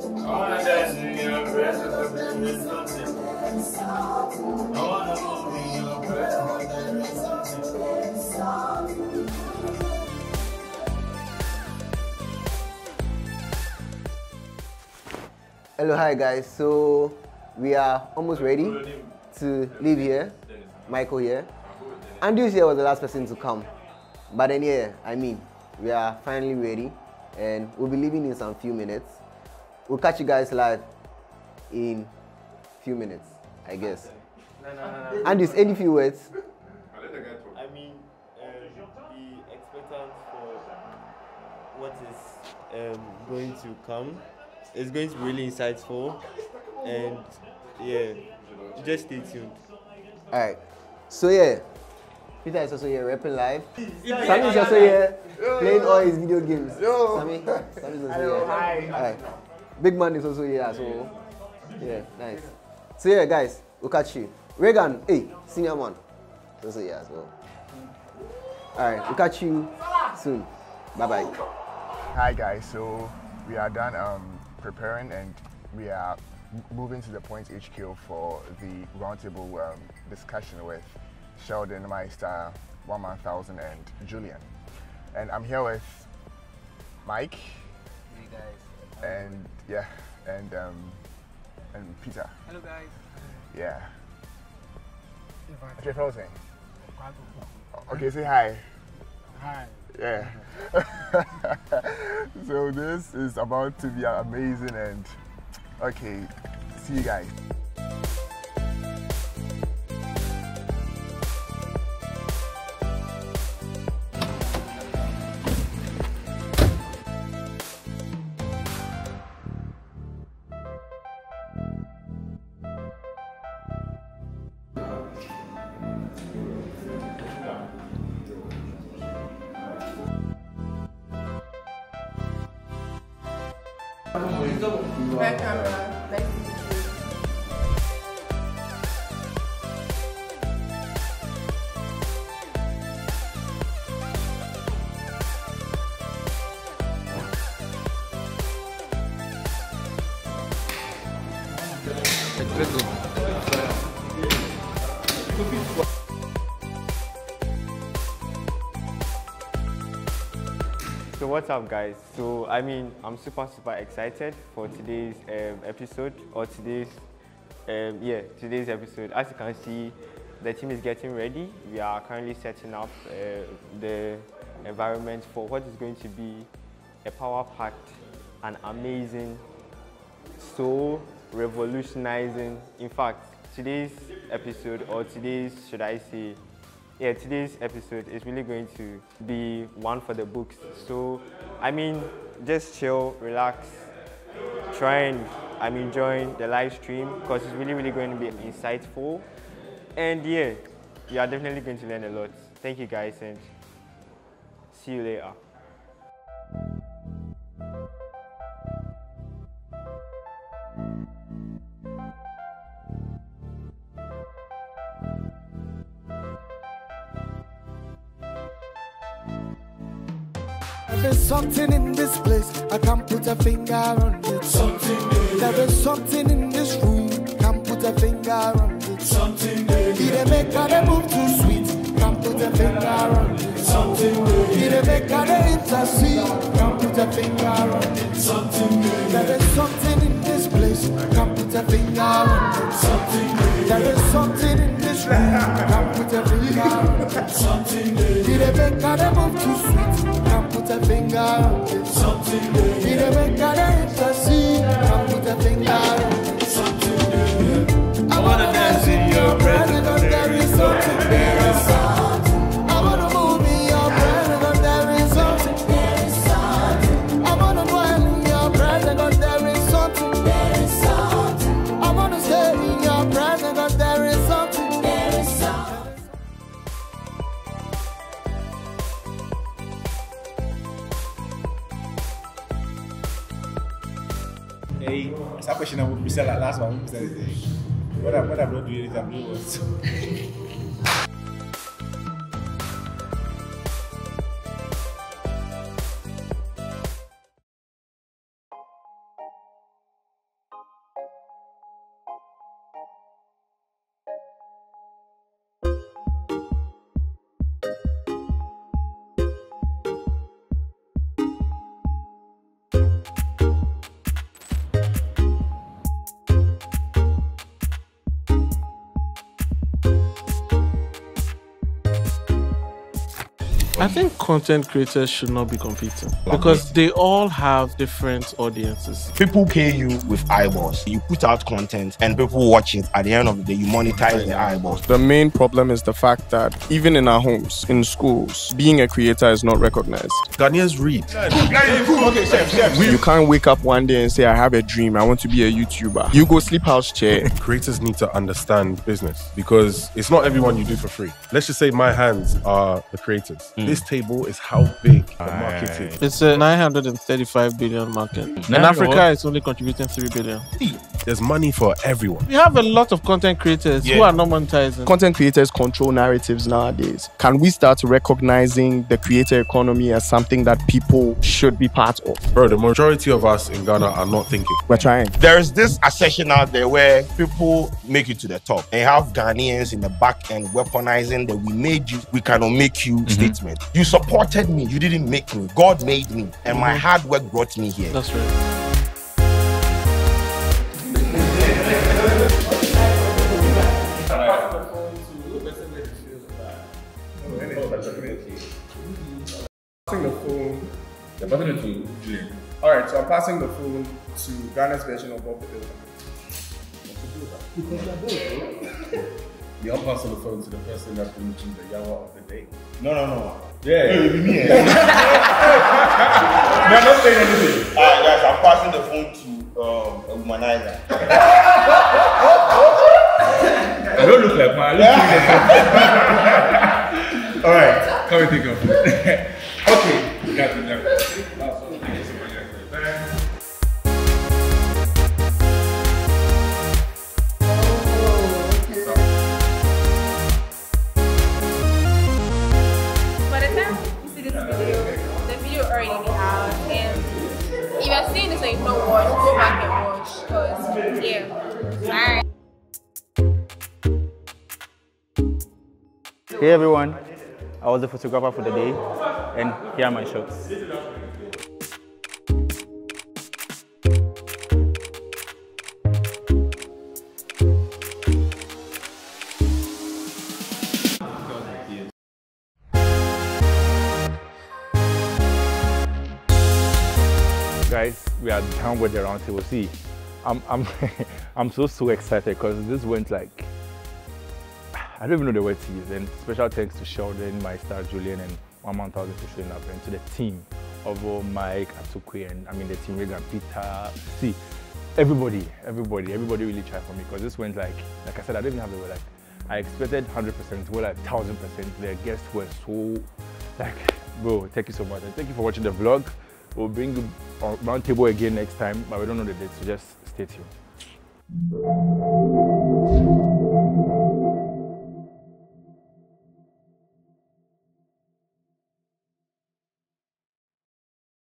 wanna dance in your presence, there is something. I wanna move in your presence, there is something. Hello, hi guys. So we are almost ready to leave here. Michael here. Andrew's here was the last person to come. But then yeah, I mean, we are finally ready and we'll be leaving in some few minutes. We'll catch you guys live in few minutes, I guess. No. Andrew's, any few words? I mean, be expectant for what is going to come. It's going to be really insightful, and yeah, just stay tuned. Alright, so yeah, Peter is also here rapping live. Sammy is also here playing all his video games. Sammy is also here. Alright, Big Man is also here, so yeah, nice. So yeah, guys, we'll catch you. Reagan, hey, senior man, is also here as well. Alright, we'll catch you soon. Bye bye. Hi guys, so we are done preparing and we are moving to the Point HQ for the roundtable discussion with Sheldon, Meister, 1000 and Julian. And I'm here with Mike. Hey guys. And yeah, and Peter. Hello guys. Yeah. Okay, Frozen. Okay, say hi. Hi. Yeah. So this is about to be amazing and okay, see you guys. Back camera, nice to meet you. So what's up, guys? So I mean, I'm super excited for today's episode, or today's episode. As you can see, the team is getting ready. We are currently setting up the environment for what is going to be a power-packed and amazing, so revolutionizing. In fact, today's episode, or today's, should I say, today's episode is really going to be one for the books. So, I mean, just chill, relax, try and enjoy the live stream because it's really going to be insightful. And yeah, you are definitely going to learn a lot. Thank you guys and see you later. There is something in this place, I can't put a finger on it. There is something in this room, can't put a finger on it. Did they make her move too sweet, can't put a finger on it. Did they make her intercede, can't put a finger on it. There is something in this place, can't put a finger on it. There is something in this room, can't put a finger on it. Did they make her move too sweet, can't put a finger on it. Did they make her intercede, can't put a finger on it. I wanna dance in your presence, there is something, there is something. I wanna move in your presence, there is something, there is something. I wanna dwell in your presence, there is something, there is something. I wanna stay in your presence, there is something, there is something. Hey, essa question I would be said like last one. What I'm not doing is I'm doing. I think content creators should not be competing because they all have different audiences. People pay you with eyeballs. You put out content and people watch it. At the end of the day, you monetize the eyeballs. The main problem is the fact that even in our homes, in schools, being a creator is not recognized. Ghanaians read. You can't wake up one day and say, I have a dream, I want to be a YouTuber. You go sleep house chair. Creators need to understand business because it's not everyone you do for free. Let's just say my hands are the creators. This table is how big the market is. It's a 935 billion market. In Africa, it's only contributing 3 billion. There's money for everyone. We have a lot of content creators who are not monetizing. Content creators control narratives nowadays. Can we start recognizing the creator economy as something that people should be part of? Bro, the majority of us in Ghana are not thinking. We're trying. There's this assertion out there where people make it to the top and have Ghanaians in the back end weaponizing that we made you, we cannot make you statement. You supported me, you didn't make me. God made me and my hard work brought me here. That's right. Passing the phone. You're passing it to Julian. Alright, so I'm passing the phone to Ghana's version of Bob the Builder. You're passing the phone to the person that's going to be the Yawa of the day. No. Yeah. No, it'll be me. No, I'm not saying anything. Alright guys, I'm passing the phone to a womanizer. I don't look like man. Alright, come and think of it. Okay. Got it. By the time you see this video, the video already be out. And if you're seeing this and you've not watched, go back and watch. Because, yeah. Alright. Hey everyone, I was the photographer for the day, and here are my shots. Guys, we are done with the roundtable. See, I'm so excited because this went like, I don't even know the word to use. And special thanks to Sheldon, my star Julian, and 1,000 for showing up, and to the team of Mike, Atukwe, and I mean the team Regan, Peter. See, everybody really tried for me because this went like I said, I don't even have the word. Like I expected 100%, well like 1,000%. The guests were so like, bro, thank you so much, and thank you for watching the vlog. We'll bring you on Roundtable again next time, but we don't know the date, so just stay tuned.